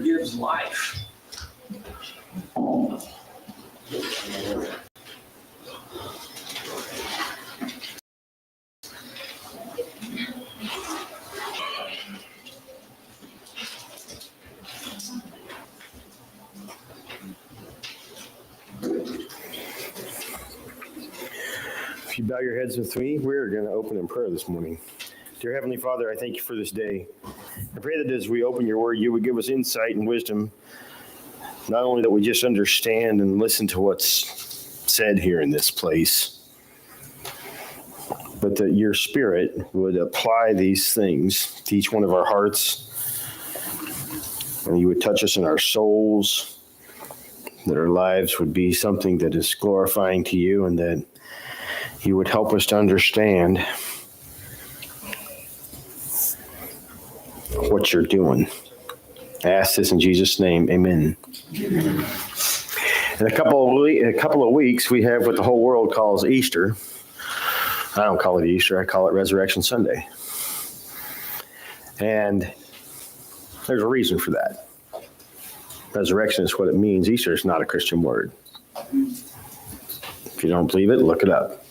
gives life. If you bow your heads with me, we're going to open in prayer this morning. Dear Heavenly Father, I thank you for this day. I pray that as we open your word, you would give us insight and wisdom, not only that we just understand and listen to what's said here in this place, but that your Spirit would apply these things to each one of our hearts, and you would touch us in our souls, that our lives would be something that is glorifying to you, and that you would help us to understand what you're doing. I ask this in Jesus' name, amen. In a couple of weeks, we have what the whole world calls Easter. I don't call it Easter, I call it Resurrection Sunday. And there's a reason for that. Resurrection is what it means. Easter is not a Christian word. If you don't believe it, look it up.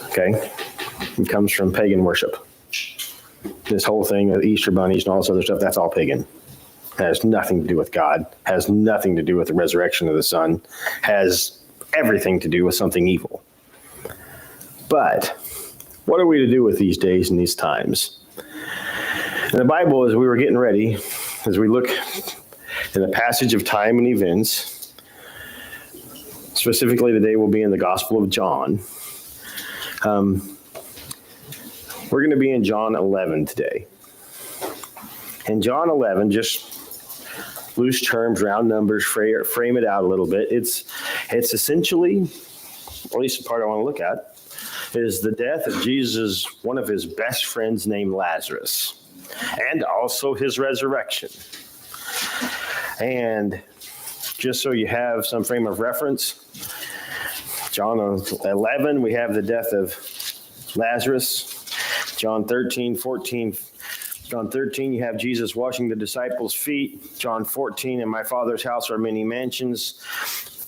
Okay? It comes from pagan worship. This whole thing of Easter bunnies and all this other stuff, that's all pagan. It has nothing to do with God, has nothing to do with the resurrection of the Son, has everything to do with something evil. But what are we to do with these days and these times? In the Bible, as we were getting ready, as we look in the passage of time and events, specifically today we'll be in the Gospel of John. We're going to be in John 11 today. In John 11, just loose terms, round numbers, frame it out a little bit. It's essentially, at least the part I want to look at, is the death of Jesus, one of his best friends named Lazarus, and also his resurrection. And just so you have some frame of reference, John 11, we have the death of Lazarus. John 13, you have Jesus washing the disciples' feet. John 14, in my Father's house are many mansions.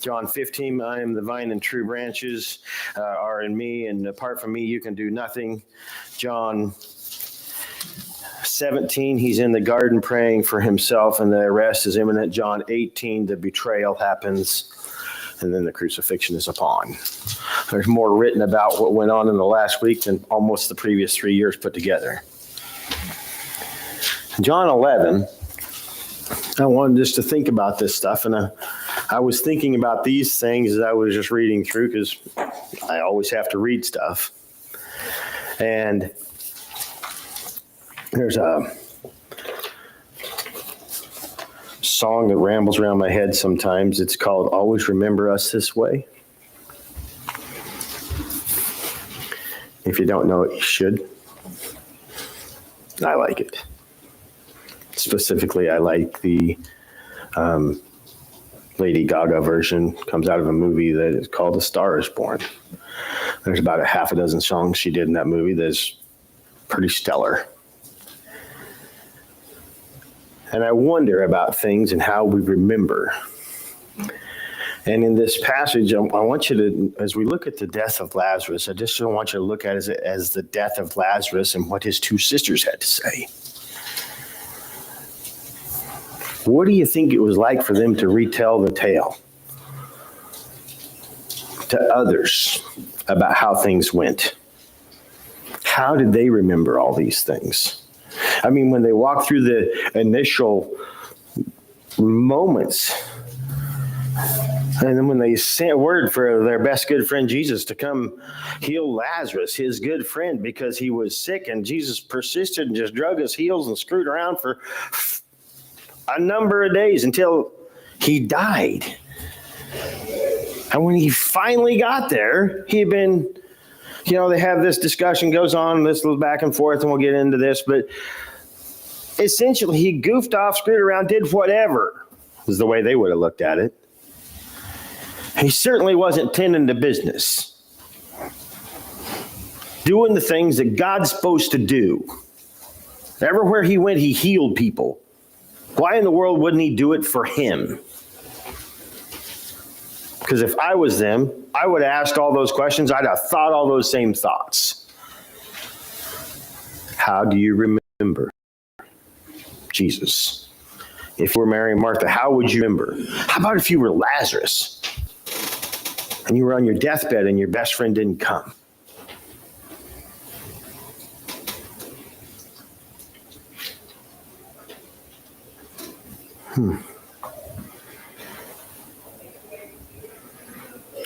John 15, I am the vine and true branches are in me, and apart from me you can do nothing. John 17, he's in the garden praying for himself, and the arrest is imminent. John 18, the betrayal happens, and then the crucifixion is upon. There's more written about what went on in the last week than almost the previous 3 years put together. John 11, I wanted just to think about this stuff, and I was thinking about these things as I was just reading through, because I always have to read stuff. And there's a song that rambles around my head sometimes. It's called Always Remember Us This Way. If you don't know it, you should. I like it. Specifically, I like the Lady Gaga version. Comes out of a movie that is called A Star Is Born. There's about a half a dozen songs she did in that movie that's pretty stellar. And I wonder about things and how we remember. And in this passage, I want you to, as we look at the death of Lazarus, I just don't want you to look at it as the death of Lazarus and what his two sisters had to say. What do you think it was like for them to retell the tale to others about how things went? How did they remember all these things? I mean, when they walked through the initial moments, and then when they sent word for their best good friend Jesus to come heal Lazarus, his good friend, because he was sick, and Jesus persisted and just drug his heels and screwed around for a number of days until he died. And when he finally got there, he had been, they have this discussion goes on, this little back and forth, and we'll get into this, but essentially he goofed off, screwed around, did whatever, is the way they would have looked at it. He certainly wasn't tending to business, doing the things that God's supposed to do. Everywhere he went, he healed people. Why in the world wouldn't he do it for him? Because if I was them, I would have asked all those questions. I'd have thought all those same thoughts. How do you remember Jesus? If you were Mary and Martha, how would you remember? How about if you were Lazarus and you were on your deathbed and your best friend didn't come?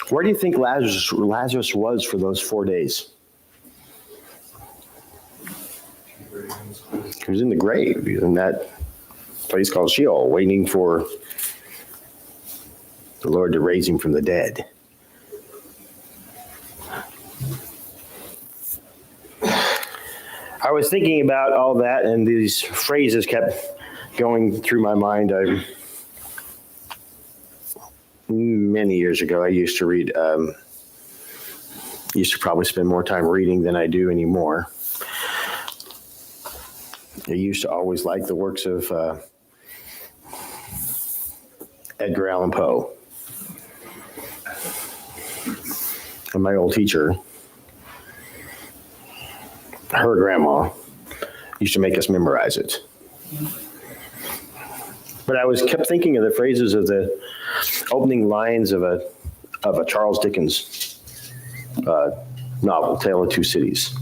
Where do you think Lazarus was for those 4 days? He was in the grave. He was in that place called Sheol, waiting for the Lord to raise him from the dead. I was thinking about all that, and these phrases kept going through my mind. Many years ago, I used to read, used to probably spend more time reading than I do anymore. I used to always like the works of Edgar Allan Poe. And my old teacher, her grandma, used to make us memorize it. But I kept thinking of the phrases of the opening lines of a Charles Dickens novel, Tale of Two Cities.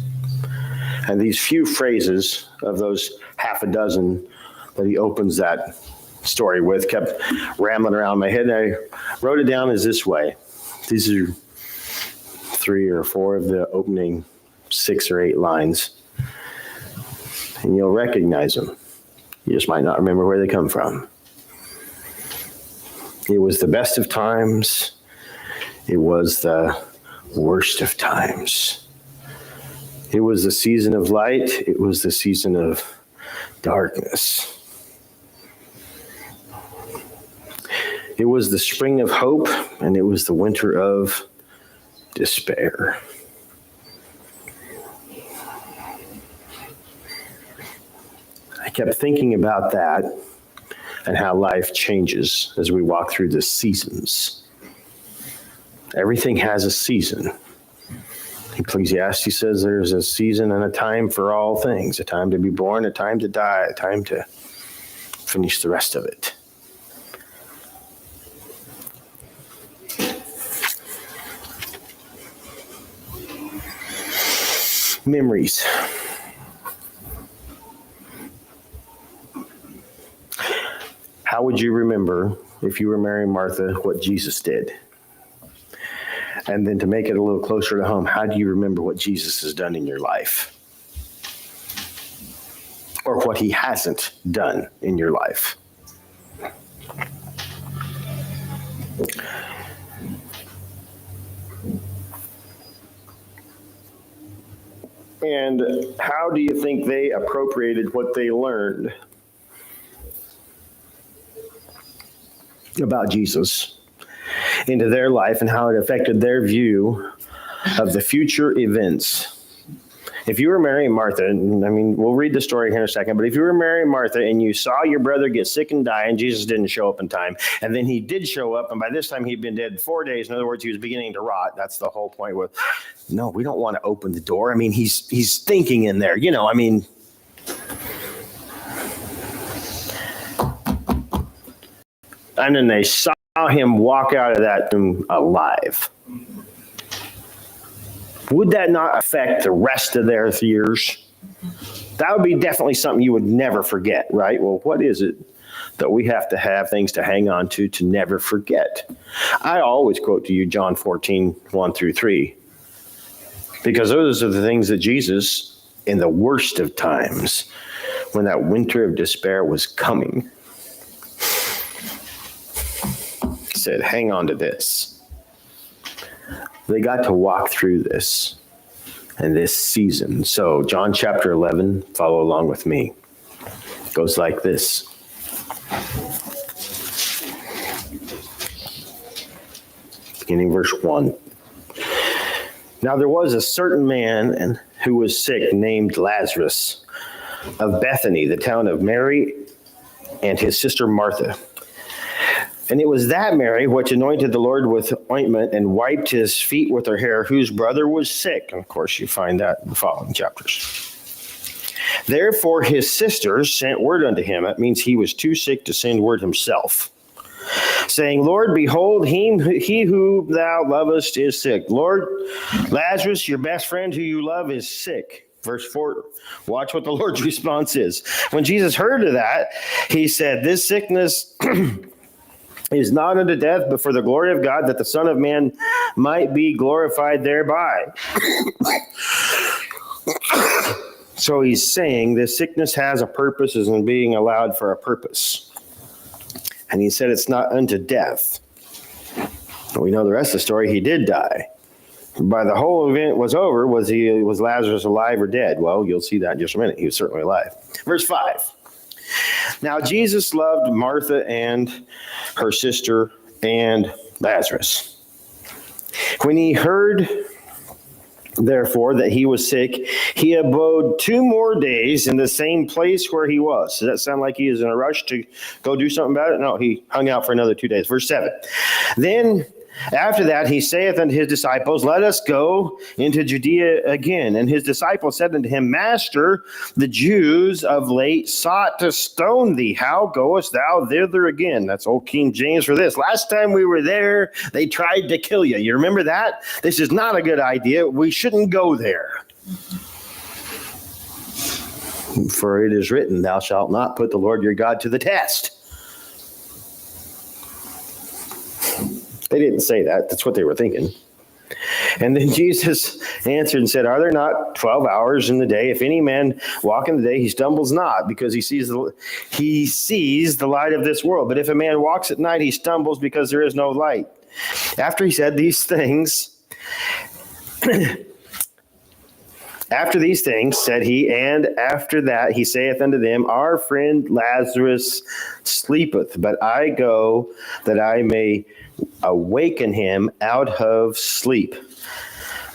And these few phrases of those half a dozen that he opens that story with kept rambling around my head. And I wrote it down as this way. These are 3 or 4 of the opening 6 or 8 lines. And you'll recognize them. You just might not remember where they come from. It was the best of times. It was the worst of times. It was the season of light. It was the season of darkness. It was the spring of hope, and it was the winter of despair. I kept thinking about that and how life changes as we walk through the seasons. Everything has a season. Ecclesiastes says there's a season and a time for all things, a time to be born, a time to die, a time to finish the rest of it. Memories. How would you remember, if you were Mary and Martha, what Jesus did? And then to make it a little closer to home, how do you remember what Jesus has done in your life? Or what he hasn't done in your life? And how do you think they appropriated what they learned about Jesus into their life and how it affected their view of the future events? If you were Mary and Martha, and I mean, we'll read the story here in a second, but if you were Mary and Martha and you saw your brother get sick and die and Jesus didn't show up in time, and then he did show up, and by this time he'd been dead 4 days, in other words, he was beginning to rot. That's the whole point with, no, we don't want to open the door. I mean, he's thinking in there, I mean. And then they saw him walk out of that room alive. Would that not affect the rest of their years? That would be definitely something you would never forget, right? Well, what is it that we have to have things to hang on to never forget? I always quote to you John 14, 1-3, because those are the things that Jesus, in the worst of times, when that winter of despair was coming, said, hang on to this. They got to walk through this and this season. So John chapter 11, follow along with me. It goes like this. Beginning verse 1. Now there was a certain man who was sick named Lazarus of Bethany, the town of Mary and his sister Martha. And it was that Mary which anointed the Lord with ointment and wiped his feet with her hair, whose brother was sick. And of course, you find that in the following chapters. Therefore, his sisters sent word unto him. That means he was too sick to send word himself, saying, Lord, behold, he who thou lovest is sick. Lord, Lazarus, your best friend who you love, is sick. Verse 4, watch what the Lord's response is. When Jesus heard of that, he said, this sickness is not unto death, but for the glory of God, that the Son of Man might be glorified thereby. So he's saying this sickness has a purpose, is in being allowed for a purpose. And he said it's not unto death. We know the rest of the story. He did die. By the whole event was over, was Lazarus alive or dead? Well, you'll see that in just a minute. He was certainly alive. Verse 5. Now Jesus loved Martha and her sister and Lazarus. When he heard, therefore, that he was sick, he abode 2 more days in the same place where he was. Does that sound like he is in a rush to go do something about it? No, he hung out for another 2 days. Verse 7. Then after that, he saith unto his disciples, let us go into Judea again. And his disciples said unto him, Master, the Jews of late sought to stone thee. How goest thou thither again? That's old King James for this. Last time we were there, they tried to kill you. You remember that? This is not a good idea. We shouldn't go there. For it is written, thou shalt not put the Lord your God to the test. They didn't say that. That's what they were thinking. And then Jesus answered and said, are there not 12 hours in the day? If any man walk in the day, he stumbles not, because he sees the light of this world. But if a man walks at night, he stumbles, because there is no light. After he said these things, after these things said he, and after that he saith unto them, our friend Lazarus sleepeth, but I go that I may awaken him out of sleep.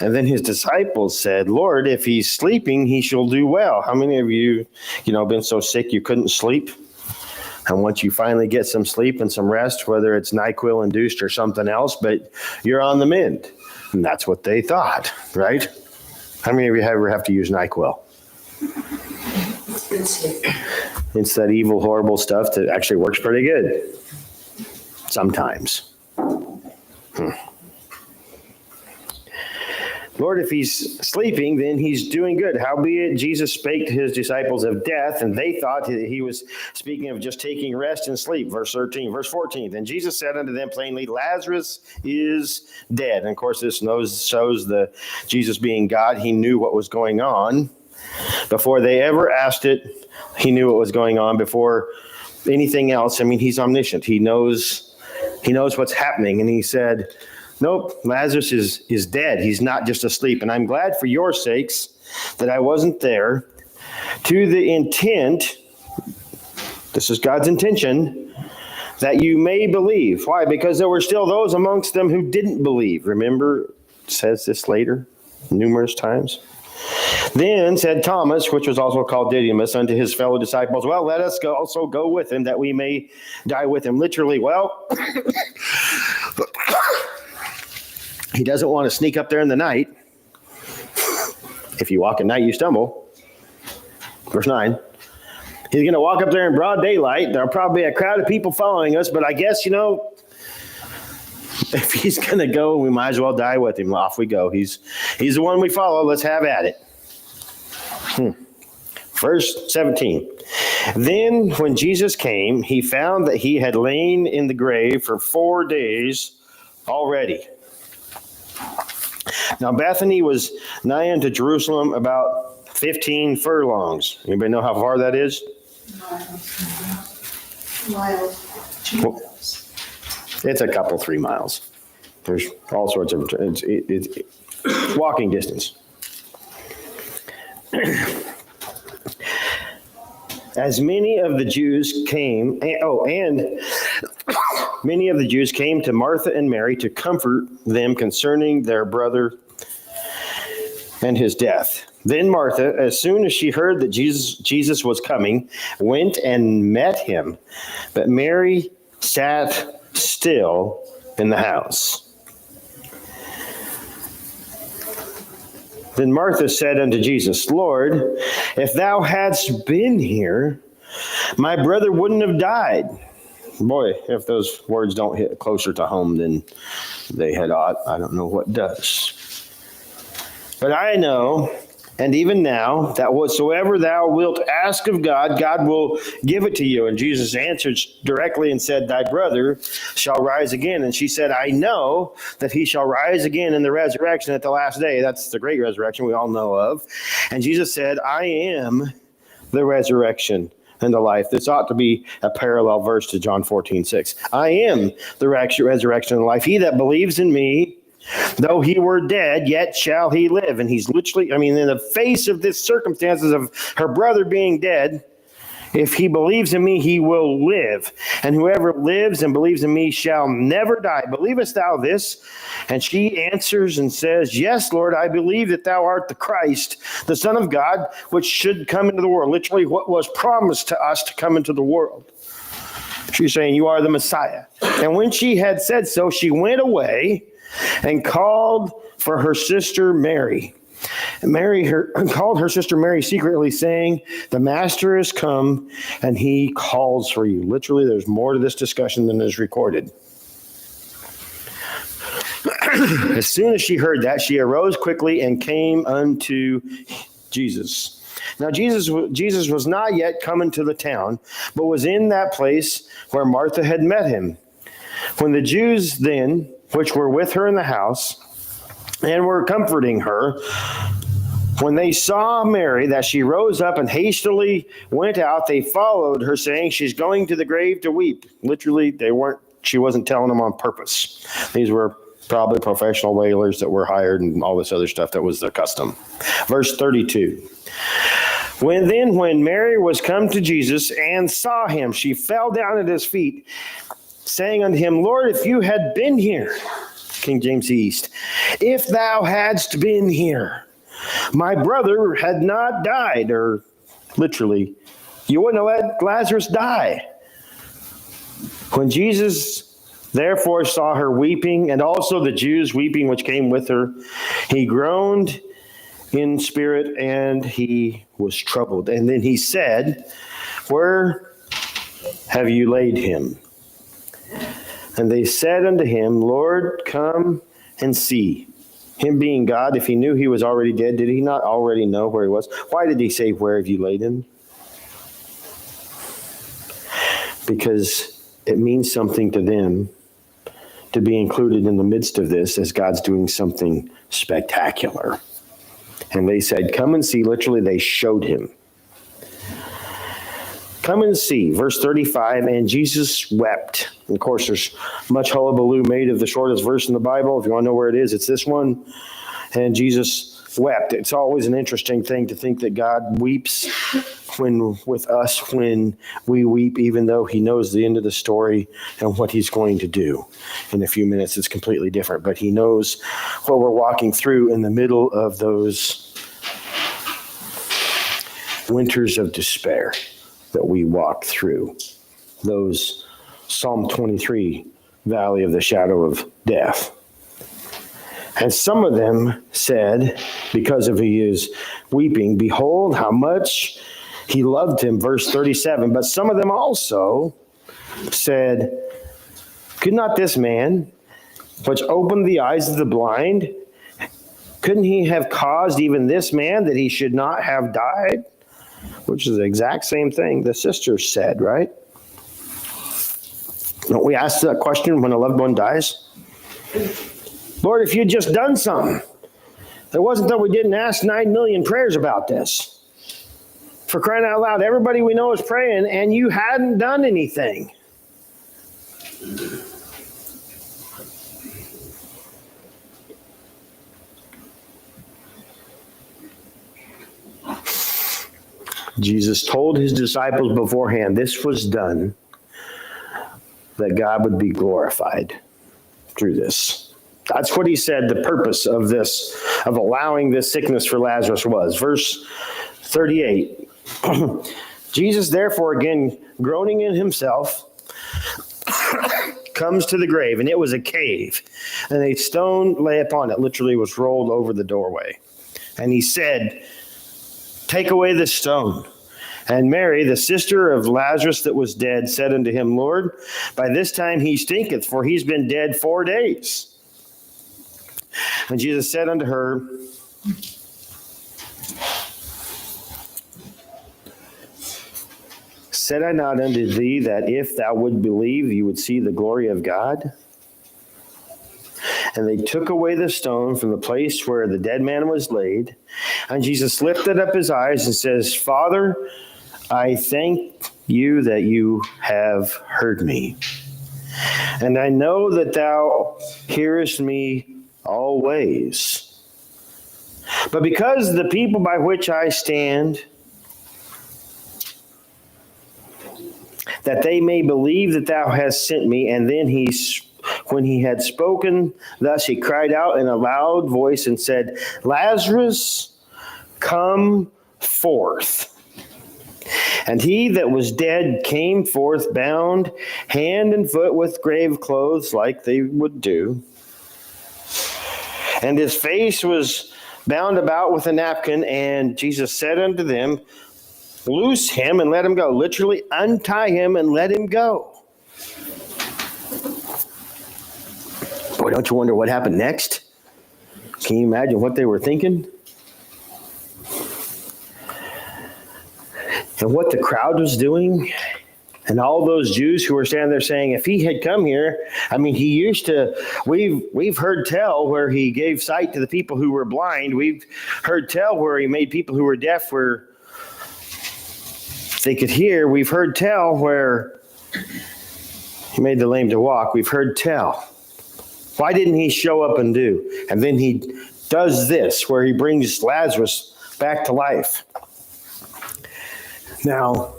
And then his disciples said, Lord, if he's sleeping, he shall do well. How many of you, been so sick you couldn't sleep? And once you finally get some sleep and some rest, whether it's NyQuil induced or something else, but you're on the mend. And that's what they thought, right? How many of you ever have to use NyQuil? It's that evil, horrible stuff that actually works pretty good. Sometimes. Lord, if he's sleeping, then he's doing good. Howbeit, Jesus spake to his disciples of death, and they thought he was speaking of just taking rest and sleep. Verse 13, verse 14. Then Jesus said unto them plainly, Lazarus is dead. And of course, this shows the Jesus being God. He knew what was going on before they ever asked it. He knew what was going on before anything else. I mean, he's omniscient. He knows what's happening. And he said, nope, Lazarus is dead. He's not just asleep. And I'm glad for your sakes that I wasn't there, to the intent, this is God's intention, that you may believe. Why? Because there were still those amongst them who didn't believe. Remember, it says this later, numerous times. Then said Thomas, which was also called Didymus, unto his fellow disciples, well, let us also go with him, that we may die with him. Literally, well, he doesn't want to sneak up there in the night. If you walk at night, you stumble. Verse 9. He's going to walk up there in broad daylight. There'll probably be a crowd of people following us, but I guess, if he's going to go, we might as well die with him. Off we go. He's the one we follow. Let's have at it. Verse 17. Then when Jesus came, he found that he had lain in the grave for 4 days already. Now Bethany was nigh unto Jerusalem, about 15 furlongs. Anybody know how far that is? Miles. It's a couple, 3 miles. There's all sorts of, it's walking distance. As many of the Jews came, and many of the Jews came to Martha and Mary to comfort them concerning their brother and his death. Then Martha, as soon as she heard that Jesus was coming, went and met him. But Mary sat still in the house. Then Martha said unto Jesus, Lord, if thou hadst been here, my brother wouldn't have died. Boy, if those words don't hit closer to home than they had ought, I don't know what does. But I know, and even now, that whatsoever thou wilt ask of God, God will give it to you. And Jesus answered directly and said, Thy brother shall rise again. And she said, I know that he shall rise again in the resurrection at the last day. That's the great resurrection we all know of. And Jesus said, I am the resurrection and the life. This ought to be a parallel verse to John 14:6. I am the resurrection and life. He that believes in me, though he were dead, yet shall he live. And he's literally, in the face of this circumstances of her brother being dead, if he believes in me, he will live. And whoever lives and believes in me shall never die. Believest thou this? And she answers and says, Yes, Lord, I believe that thou art the Christ, the Son of God, which should come into the world. Literally what was promised to us to come into the world. She's saying, you are the Messiah. And when she had said so, she went away and called for her sister Mary. And called her sister Mary secretly, saying, The master is come, and he calls for you. Literally, there's more to this discussion than is recorded. As soon as she heard that, she arose quickly and came unto Jesus. Now, Jesus was not yet come into the town, but was in that place where Martha had met him. When the Jews then, which were with her in the house, and were comforting her, when they saw Mary, that she rose up and hastily went out, they followed her, saying, She's going to the grave to weep. Literally, she wasn't telling them on purpose. These were probably professional wailers that were hired and all this other stuff that was their custom. Verse 32. When Mary was come to Jesus and saw him, she fell down at his feet, saying unto him, Lord, if you had been here, King James East, if thou hadst been here, my brother had not died. Or literally, you wouldn't have let Lazarus die. When Jesus therefore saw her weeping, and also the Jews weeping which came with her, he groaned in spirit, and he was troubled. And then he said, Where have you laid him? And they said unto him, Lord, come and see. Him being God, if he knew he was already dead, did he not already know where he was? Why did he say, Where have you laid him? Because it means something to them to be included in the midst of this as God's doing something spectacular. And they said, Come and see. Literally, they showed him. Come and see. Verse 35, and Jesus wept. And of course, there's much hullabaloo made of the shortest verse in the Bible. If you want to know where it is, it's this one. And Jesus wept. It's always an interesting thing to think that God weeps with us when we weep, even though he knows the end of the story and what he's going to do. In a few minutes, it's completely different. But he knows what we're walking through in the middle of those winters of despair that we walk through, those Psalm 23, valley of the shadow of death. And some of them said, because of his weeping, Behold, how much he loved him. Verse 37. But some of them also said, Could not this man, which opened the eyes of the blind, couldn't he have caused even this man that he should not have died? Which is the exact same thing the sisters said, right? Don't we ask that question when a loved one dies? Lord, if you'd just done something. It wasn't that we didn't ask 9 million prayers about this. For crying out loud, everybody we know is praying, and you hadn't done anything. Jesus told his disciples beforehand this was done, that God would be glorified through this. That's what he said the purpose of this, of allowing this sickness for Lazarus was. Verse 38. Jesus, therefore, again, groaning in himself, comes to the grave, and it was a cave, and a stone lay upon it, literally was rolled over the doorway. And he said, take away the stone. And Mary, the sister of Lazarus that was dead, said unto him, Lord, by this time he stinketh, for he's been dead 4 days. And Jesus said unto her, said I not unto thee that if thou would believe, you would see the glory of God? And they took away the stone from the place where the dead man was laid. And Jesus lifted up his eyes and says, Father, I thank you that you have heard me. And I know that thou hearest me always. But because the people by which I stand, that they may believe that thou hast sent me. And then when he had spoken thus, he cried out in a loud voice and said, Lazarus, come forth. And he that was dead came forth, bound hand and foot with grave clothes, like they would do. And his face was bound about with a napkin. And Jesus said unto them, loose him and let him go. Literally, untie him and let him go. Boy, don't you wonder what happened next? Can you imagine what they were thinking? And what the crowd was doing? And all those Jews who were standing there saying, if he had come here, I mean, he used to, we've heard tell where he gave sight to the people who were blind. We've heard tell where he made people who were deaf where they could hear. We've heard tell where he made the lame to walk. We've heard tell. Why didn't he show up and do? And then he does this, where he brings Lazarus back to life. Now,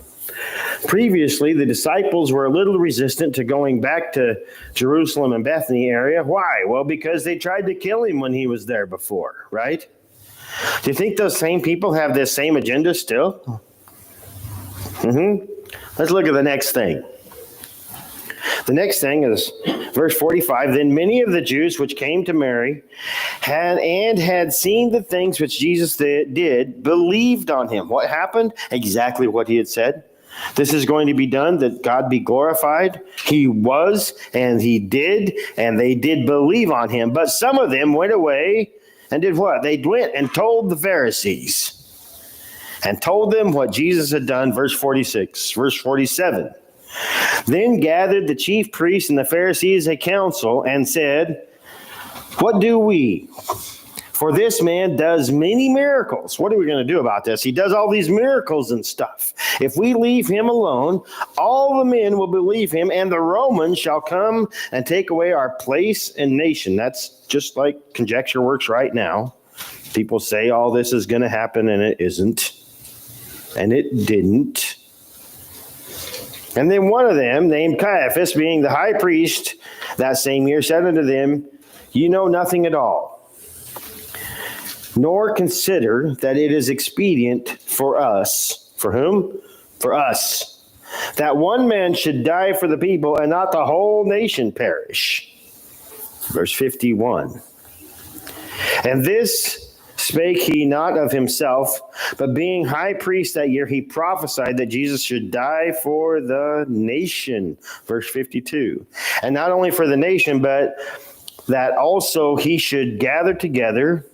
previously, the disciples were a little resistant to going back to Jerusalem and Bethany area. Why? Well, because they tried to kill him when he was there before, right? Do you think those same people have this same agenda still? Let's look at the next thing. The next thing is verse 45. Then many of the Jews which came to Mary had seen the things which Jesus did believed on him. What happened? Exactly what he had said. This is going to be done, that God be glorified. He was, and he did, and they did believe on him. But some of them went away and did what? They went and told the Pharisees and told them what Jesus had done. Verse 46, verse 47. Then gathered the chief priests and the Pharisees a council and said, what do we? For this man does many miracles. What are we going to do about this? He does all these miracles and stuff. If we leave him alone, all the men will believe him, and the Romans shall come and take away our place and nation. That's just like conjecture works right now. People say all this is going to happen, and it isn't. And it didn't. And then one of them, named Caiaphas, being the high priest that same year, said unto them, you know nothing at all, nor consider that it is expedient for us. For whom? For us. That one man should die for the people, and not the whole nation perish. Verse 51. And this spake he not of himself, but being high priest that year, he prophesied that Jesus should die for the nation. Verse 52. And not only for the nation, but that also he should gather together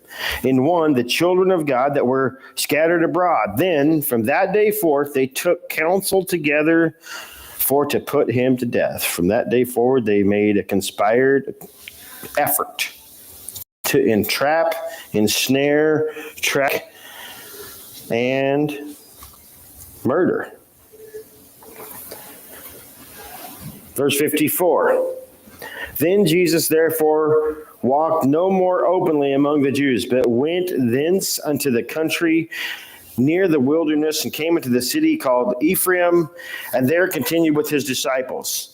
in one the children of God that were scattered abroad. Then from that day forth they took counsel together for to put him to death. From that day forward they made a conspired effort to entrap, ensnare, track, and murder. Verse 54. Then Jesus therefore walked no more openly among the Jews, but went thence unto the country near the wilderness, and came into the city called Ephraim, and there continued with his disciples.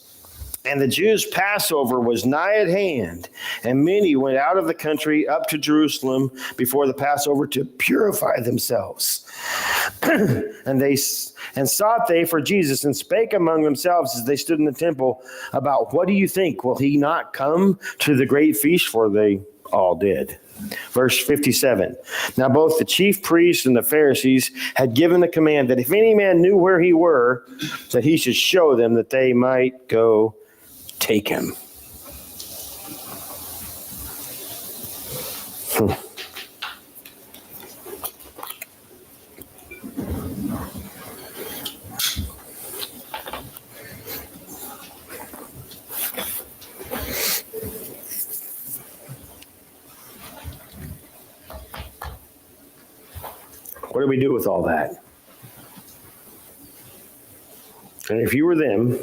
And the Jews' Passover was nigh at hand, and many went out of the country up to Jerusalem before the Passover to purify themselves. and sought they for Jesus, and spake among themselves as they stood in the temple about, what do you think? Will he not come to the great feast? For they all did. Verse 57. Now both the chief priests and the Pharisees had given the command that if any man knew where he were, that he should show them, that they might go take him. What do we do with all that? And if you were them,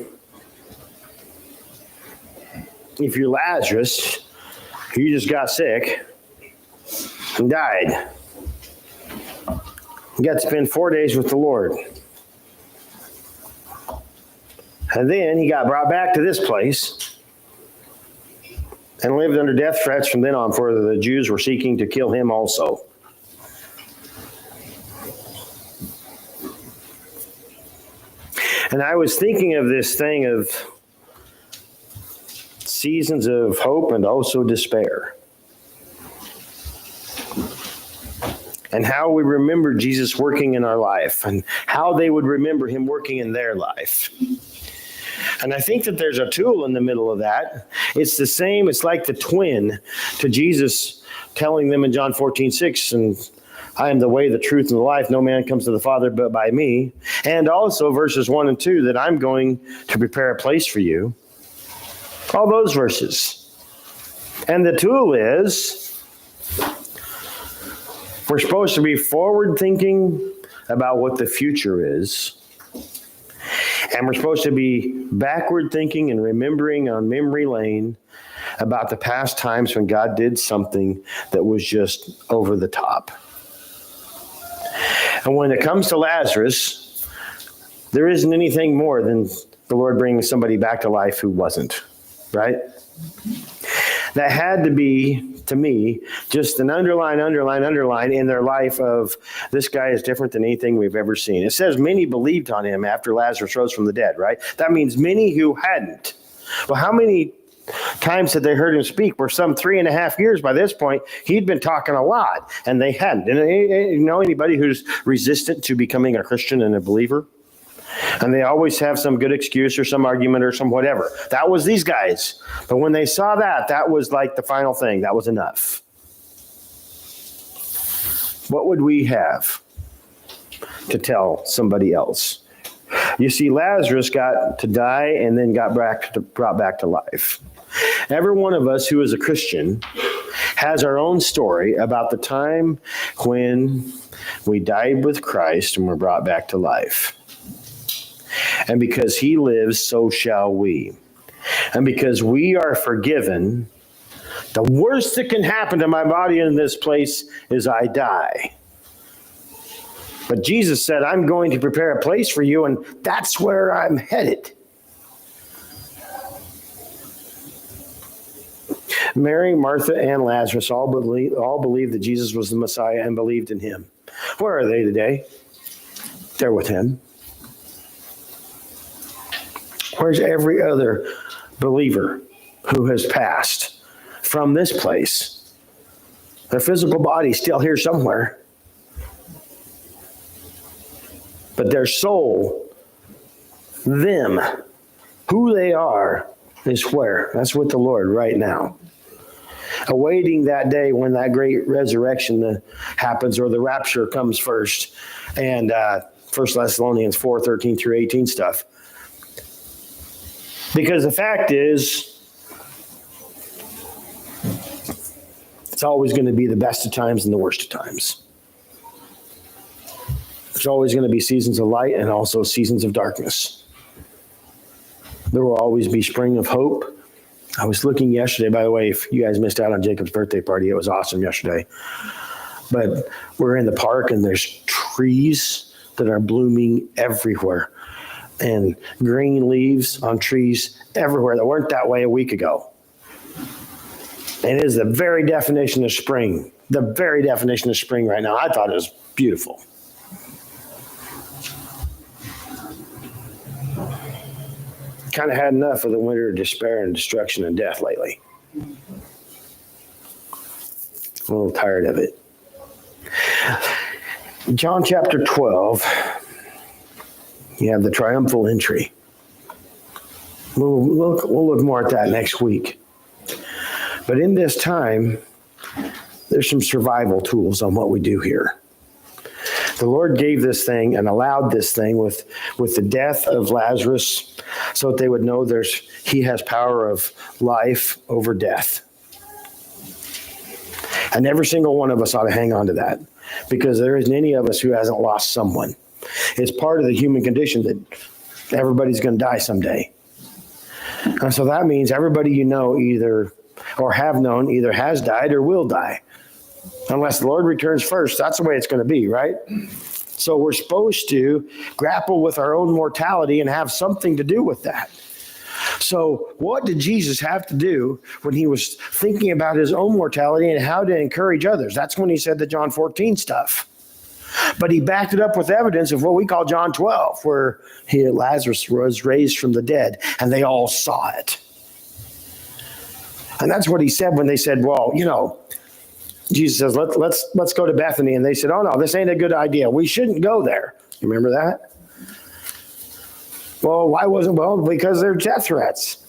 if you're Lazarus, you just got sick and died. You got to spend 4 days with the Lord. And then he got brought back to this place and lived under death threats from then on, for the Jews were seeking to kill him also. And I was thinking of this thing of seasons of hope and also despair. And how we remember Jesus working in our life and how they would remember him working in their life. And I think that there's a tool in the middle of that. It's the same, it's like the twin to Jesus telling them in John 14:6, and I am the way, the truth, and the life. No man comes to the Father but by me. And also verses 1 and 2, that I'm going to prepare a place for you. All those verses. And the tool is, we're supposed to be forward thinking about what the future is. And we're supposed to be backward thinking and remembering on memory lane about the past times when God did something that was just over the top. And when it comes to Lazarus, there isn't anything more than the Lord bringing somebody back to life who wasn't, right? That had to be, to me, just an underline in their life of, this guy is different than anything we've ever seen. It says many believed on him after Lazarus rose from the dead, right? That means many who hadn't. Well, how many times had they heard him speak? For some 3.5 years by this point, he'd been talking a lot, and they hadn't. And you know anybody who's resistant to becoming a Christian and a believer? And they always have some good excuse or some argument or some whatever. That was these guys. But when they saw that, that was like the final thing. That was enough. What would we have to tell somebody else? You see, Lazarus got to die and then got brought back to life. Every one of us who is a Christian has our own story about the time when we died with Christ and were brought back to life. And because he lives, so shall we. And because we are forgiven, the worst that can happen to my body in this place is I die. But Jesus said, I'm going to prepare a place for you, and that's where I'm headed. Mary, Martha, and Lazarus all believed that Jesus was the Messiah and believed in him. Where are they today? They're with him. Where's every other believer who has passed from this place? Their physical body's still here somewhere. But their soul, them, who they are, is where? That's with the Lord right now. Awaiting that day when that great resurrection happens, or the rapture comes first. And 1 Thessalonians 4:13 through 18 stuff. Because the fact is, it's always going to be the best of times and the worst of times. There's always going to be seasons of light and also seasons of darkness. There will always be spring of hope. I was looking yesterday, by the way, if you guys missed out on Jacob's birthday party, it was awesome yesterday. But we're in the park and there's trees that are blooming everywhere. and green leaves on trees everywhere that weren't that way a week ago. And it is the very definition of spring. The very definition of spring right now. I thought it was beautiful. Kind of had enough of the winter of despair and destruction and death lately. A little tired of it. John chapter 12, you have the triumphal entry. We'll look more at that next week. But in this time, there's some survival tools on what we do here. The Lord gave this thing and allowed this thing with the death of Lazarus so that they would know he has power of life over death. And every single one of us ought to hang on to that, because there isn't any of us who hasn't lost someone. It's part of the human condition that everybody's going to die someday. And so that means everybody you know either has died or will die. Unless the Lord returns first, that's the way it's going to be, right? So we're supposed to grapple with our own mortality and have something to do with that. So what did Jesus have to do when he was thinking about his own mortality and how to encourage others? That's when he said the John 14 stuff. But he backed it up with evidence of what we call John 12, where Lazarus was raised from the dead, and they all saw it. And that's what he said when they said, well, Jesus says, let's go to Bethany. And they said, oh, no, this ain't a good idea. We shouldn't go there. You remember that? Well, why wasn't? Well, because they're death threats.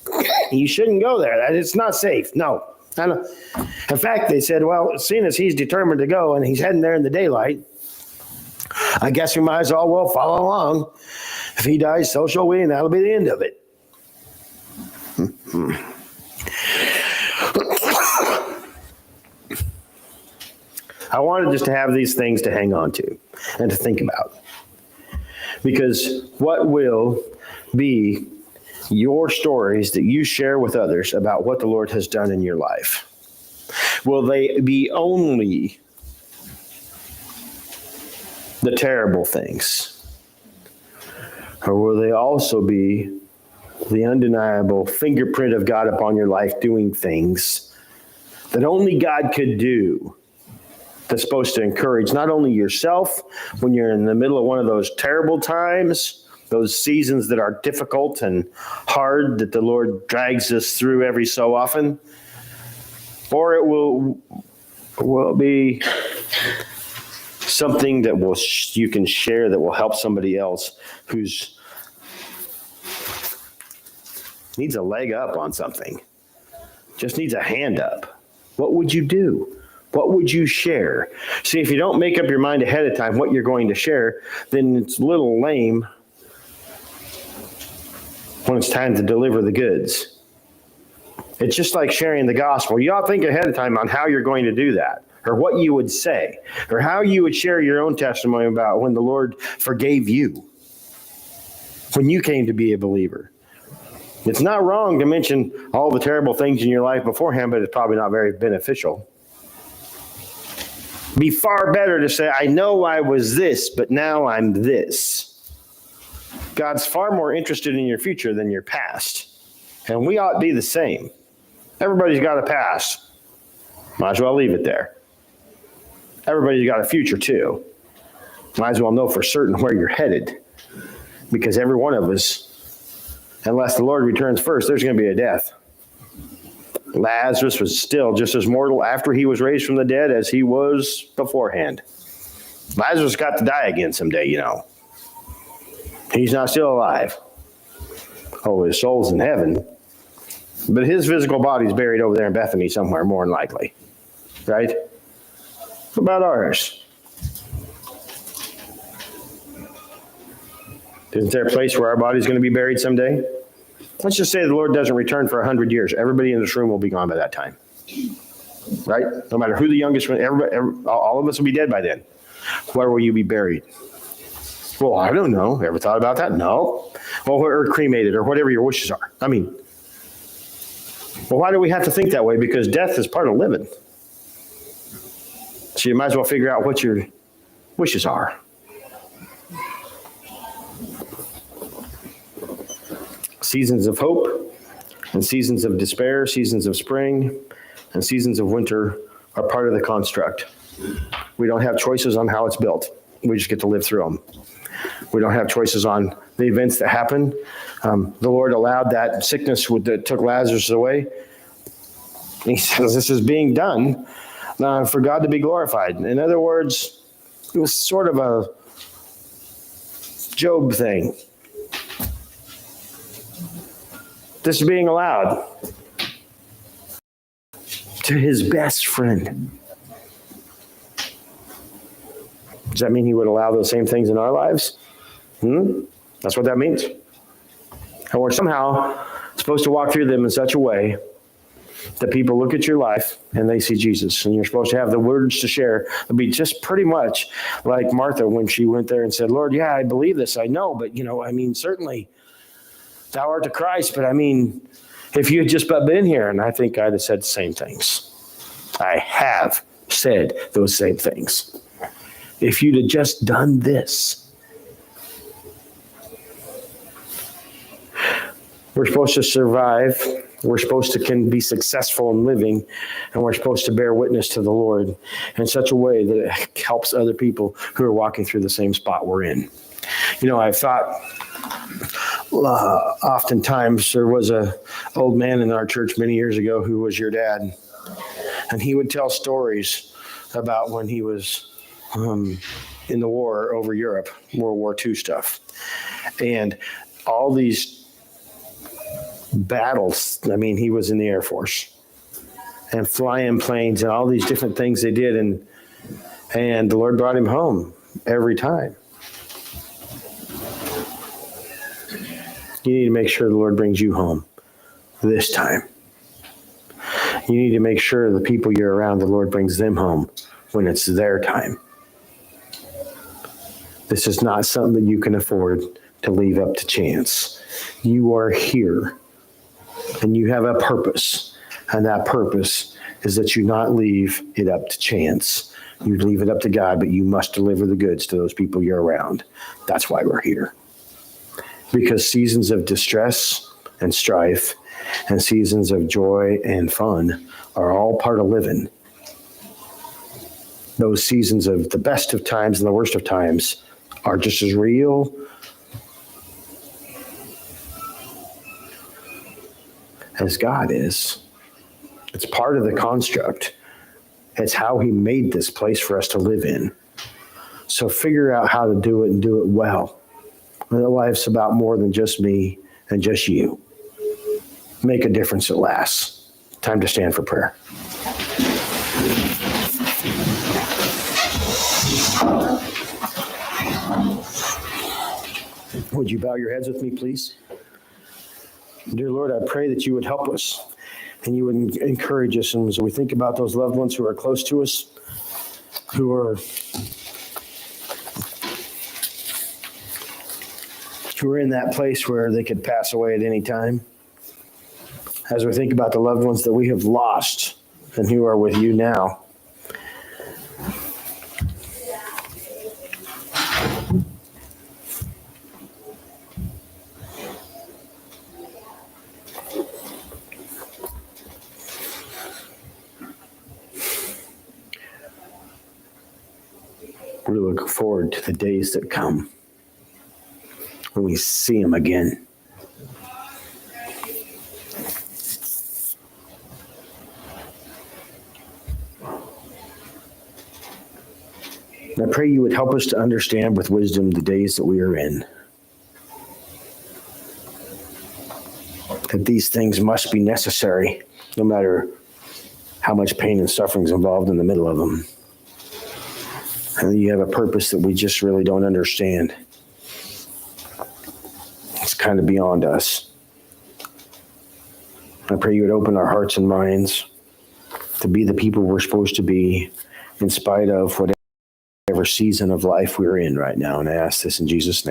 You shouldn't go there. It's not safe. No. In fact, they said, well, seeing as he's determined to go and he's heading there in the daylight, I guess we might as well follow along. If he dies, so shall we, and that'll be the end of it. I wanted just to have these things to hang on to and to think about. Because what will be your stories that you share with others about what the Lord has done in your life? Will they be only the terrible things? Or will they also be the undeniable fingerprint of God upon your life doing things that only God could do? That's supposed to encourage not only yourself when you're in the middle of one of those terrible times, those seasons that are difficult and hard that the Lord drags us through every so often, or it will be something that you can share that will help somebody else who's needs a leg up on something, just needs a hand up. What would you do? What would you share? See, if you don't make up your mind ahead of time what you're going to share, then it's a little lame when it's time to deliver the goods. It's just like sharing the gospel. You ought to think ahead of time on how you're going to do that, or what you would say, or how you would share your own testimony about when the Lord forgave you, when you came to be a believer. It's not wrong to mention all the terrible things in your life beforehand, but it's probably not very beneficial. Be far better to say, I know I was this, but now I'm this. God's far more interested in your future than your past. And we ought to be the same. Everybody's got a past. Might as well leave it there. Everybody's got a future too. Might as well know for certain where you're headed. Because every one of us, unless the Lord returns first, there's going to be a death. Lazarus was still just as mortal after he was raised from the dead as he was beforehand. Lazarus got to die again someday, He's not still alive. Oh, his soul's in heaven. But his physical body's buried over there in Bethany somewhere, more than likely. Right? What about ours? Isn't there a place where our body's going to be buried someday? Let's just say the Lord doesn't return for 100 years. Everybody in this room will be gone by that time. Right? No matter who the youngest one, all of us will be dead by then. Where will you be buried? Well, I don't know. Ever thought about that? No. Well, or cremated, or whatever your wishes are. Well, why do we have to think that way? Because death is part of living. So you might as well figure out what your wishes are. Seasons of hope and seasons of despair, seasons of spring and seasons of winter are part of the construct. We don't have choices on how it's built. We just get to live through them. We don't have choices on the events that happen. The Lord allowed that sickness that took Lazarus away. He says this is being done for God to be glorified. In other words, it was sort of a Job thing. This is being allowed to his best friend. Does that mean he would allow those same things in our lives? That's what that means. And we're somehow supposed to walk through them in such a way that people look at your life and they see Jesus. And you're supposed to have the words to share. It'll be just pretty much like Martha when she went there and said, Lord, yeah, I believe this. I know, but certainly thou art the Christ. But if you had just been here, and I think I'd have said the same things. I have said those same things. If you'd have just done this. We're supposed to survive. We're supposed to be successful in living, and we're supposed to bear witness to the Lord in such a way that it helps other people who are walking through the same spot we're in. I've thought oftentimes there was a old man in our church many years ago who was your dad, and he would tell stories about when he was in the war over Europe, World War II stuff, and all these battles. He was in the Air Force and flying planes and all these different things they did, and the Lord brought him home every time. You need to make sure the Lord brings you home this time. You need to make sure the people you're around, the Lord brings them home when it's their time. This is not something that you can afford to leave up to chance. You are here. And you have a purpose, and that purpose is that you not leave it up to chance. You leave it up to God, but you must deliver the goods to those people you're around. That's why we're here. Because seasons of distress and strife and seasons of joy and fun are all part of living. Those seasons of the best of times and the worst of times are just as real as God is. It's part of the construct. It's how he made this place for us to live in. So figure out how to do it and do it well. And life's about more than just me and just you. Make a difference at last. Time to stand for prayer. Would you bow your heads with me, please? Dear Lord, I pray that you would help us and you would encourage us. And as we think about those loved ones who are close to us, who are in that place where they could pass away at any time. As we think about the loved ones that we have lost and who are with you now. We look forward to the days that come when we see him again. And I pray you would help us to understand with wisdom the days that we are in. That these things must be necessary, no matter how much pain and suffering is involved in the middle of them. And you have a purpose that we just really don't understand. It's kind of beyond us. I pray you would open our hearts and minds to be the people we're supposed to be in spite of whatever season of life we're in right now. And I ask this in Jesus' name.